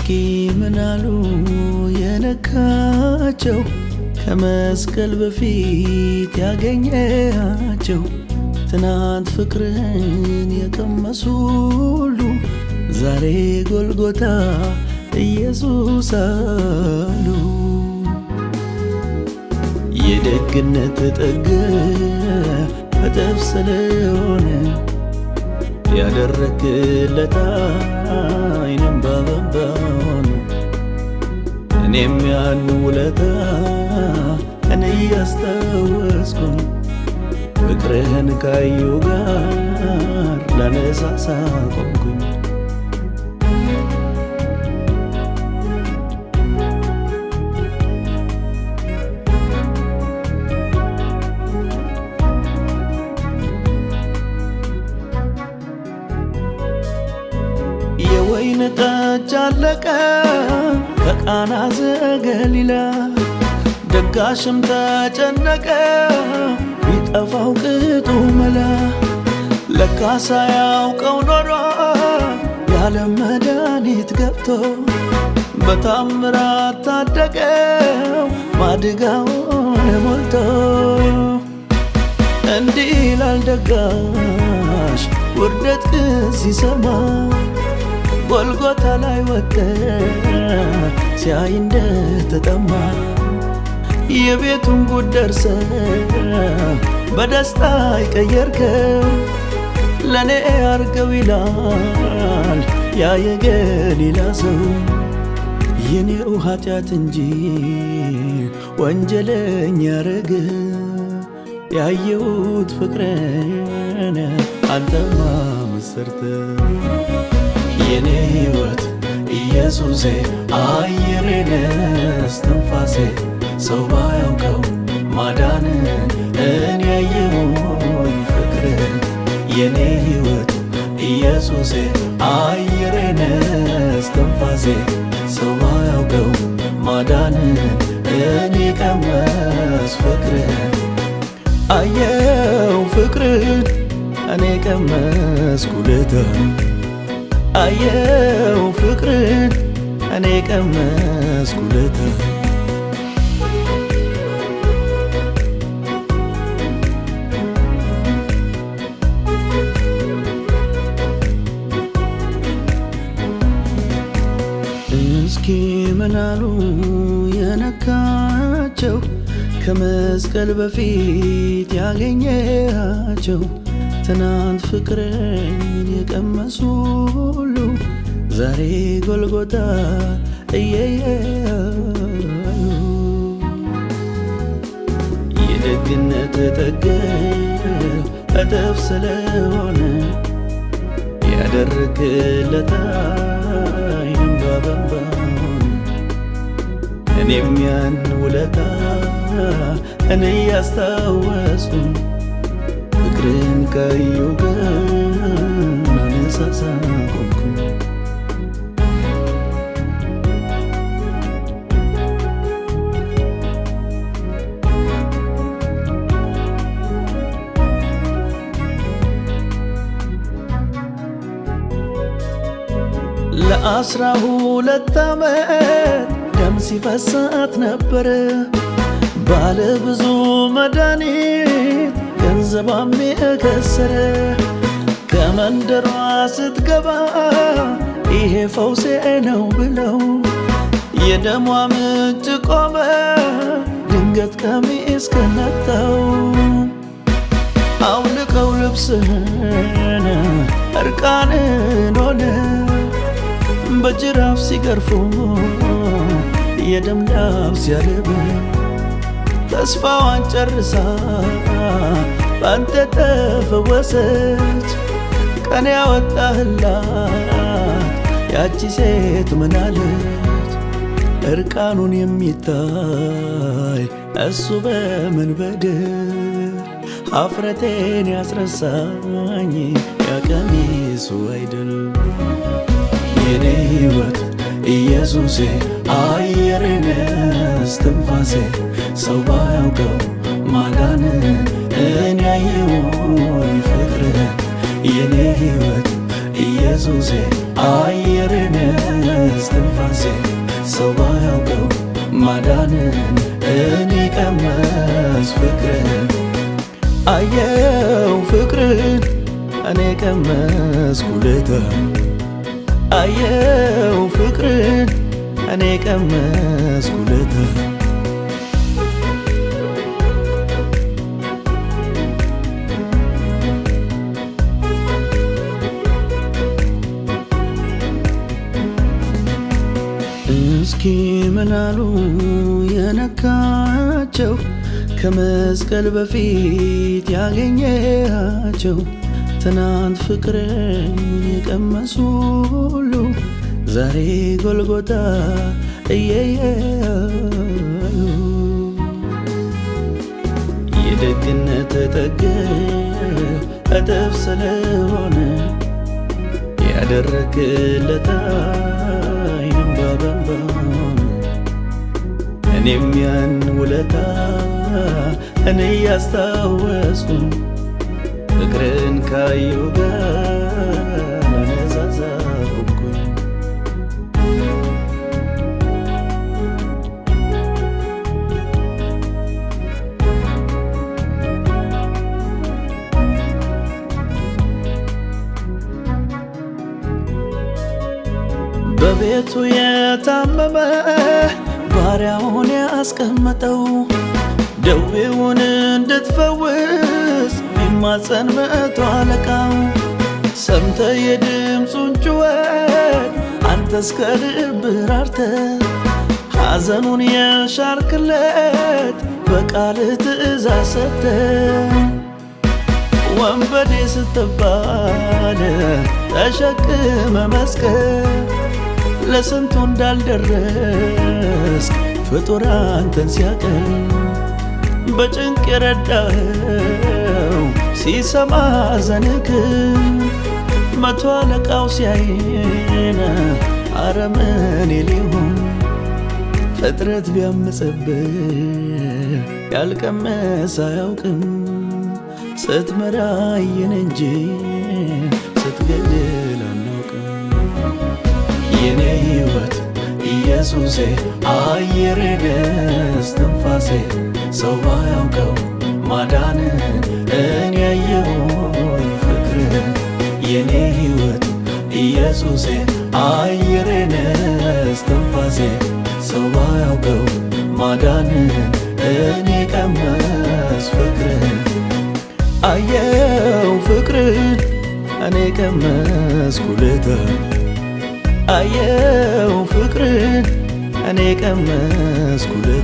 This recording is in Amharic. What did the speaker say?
እስኪ ምናሉ የነካቸው ከመስቀል በፊት ያገኘሃቸው ትናንት ፍቅርን የቀመሱ ሁሉ ዛሬ ጎልጎታ ኢየሱስ አሉ። የደግነት ጥግ እጥፍ ስለሆነ ያደረክለታ አይንም ባበባ ሆነ እኔም ያን ውለታ እኔ ያስታወስኩኝ ፍቅርህን ካዩ ጋር ላነሳሳ ቆምኩኝ። የወይን ጠጅ አለቀ ከቃና ዘገሊላ ደጋሽም ተጨነቀ ቢጠፋው ቅጡ መላ ለካ ሳያውቀው ኖሮ የዓለም መድኃኒት ገብቶ በታምራት ታደገው ማድጋውን ሞልቶ እንዲህ ይላል ደጋሽ ውርደት ሲሰማ ጎልጎታ ላይ ወጣ ሲያይ እንደተጠማ የቤቱን ጉድ ደርሰ በደስታ ይቀየርከው ለኔ አርገው ይላል ያ የገሊላ ሰው። የኔው ኃጢአት እንጂ ወንጀለኛ ያረገ ያየሁት ፍቅርን አንተማ መሰርተ የኔ ሕይወት ኢየሱሴ አየሬን እስትንፋሴ ሰው ባያውቀው ማዳንን እኔ ያየሁኝ ፍቅርን የኔ ሕይወት ኢየሱሴ አየሬን እስትንፋሴ ሰው ባያውቀው ማዳንን እኔ ቀመስ ፍቅርን አየው ፍቅርን እኔ ቀመስኩ ውለታ አየው ፍቅርን እኔ ቀመስኩ ውለታ እስኪ ምናሉ የነካቸው ከመስቀል በፊት ያገኘሃቸው ትናንት ፍቅርን የቀመሱ ሁሉ ዛሬ ጎልጎታ እየያሉ የደግነት ጥግ እጥፍ ስለሆነ ያደረክለታ አይንም ባበባ እኔም ያን ውለታ እኔ ያስታወስኩኝ ፍቅርን ካዩ ጋር ላነሳሳ ቆምኩኝ። ለ12 ዓመት ደም ሲፈሳት ነበረ ባለ ብዙ መድኃኒት ገንዘቧም የከሰረ ከመንደሯ ስትገባ ይሄ ፈውሴ ነው ብለው የደሟ ምንጭ ቆመ ድንገት ቀሚስ ከነታው አውልቀው ልብስህን እርቃንን ሆነ በጅራፍ ሲገርፉ የደም ላብ ሲያልብ ተስፋዋን ጨርሳ ባንተ ተፈወሰች። ቀን ያወጣህላት ያቺ ሴት ምናለች? እርቃኑን የሚታይ እሱ በምን በደል አፍረቴን ያስረሳኝ ያቀሚሱ አይደል? የኔ ሕይወት ኢየሱሴ አየሬን እስትንፋሴ ሰው ባያውቀው ማዳንን እኔ ያየሁኝ ፍቅርህን የኔ ሕይወት ኢየሱሴ አየሬን እስትንፋሴ ሰው ባያውቀው ማዳንን እኔ ቀመስ ፍቅርን አየው ፍቅርን እኔ ቀመስኩ ውለታ አየው ፍቅርን እኔ ቀመስኩ ውለታ እስኪ ምናሉ የነካቸው ከመስቀል በፊት ያገኘሃቸው ትናንት ፍቅርን የቀመሱ ሁሉ ዛሬ ጎልጎታ እየያሉ የደግነት ጥግ እጥፍ ስለሆነ ያደረክለታ እኔም ያን ውለታ እኔ ያስታወስኩ ፍቅርን ካየሁ ጋር አነዛዛብኩኝ በቤቱ የታመመ ባሪያውን ያስቀመጠው ደዌውን እንድትፈውስ ቢማጸን መቶ አለቃው ሰምተ የድምፁን ጩኸት አንተስ ከልብህ ራርተህ ሐዘኑን የሻርክለት በቃልህ ትእዛዝ ሰጥተህ ወንበዴ ስትባል ተሸክመ መስቀል ለስንቱ እንዳልደረስክ ፍጡር አንተን ሲያቀል በጭንቅ የረዳኸው ሲሰማ ዘንክ መቶ አለቃው ሲያይን አረመኔ ሊሆን ፍጥረት ቢያምጽብህ ያልቀመሰ አያውቅም ስትመራየን እንጂ ስትገድል አናውቅም የኔ ሕይወት ኢየሱሴ አየሬን እስትንፋሴ ሰው ባያውቀው ማዳንን እኔ ያየሁኝ ፍቅርን የኔ ሕይወት ኢየሱሴ አየሬን እስትንፋሴ ሰው ባያውቀው ማዳንን እኔ ቀመስ ፍቅርን አየው ፍቅርን እኔ ቀመስኩ ውለታ አየው ፍቅርን እኔ ቀመስኩ ውለታ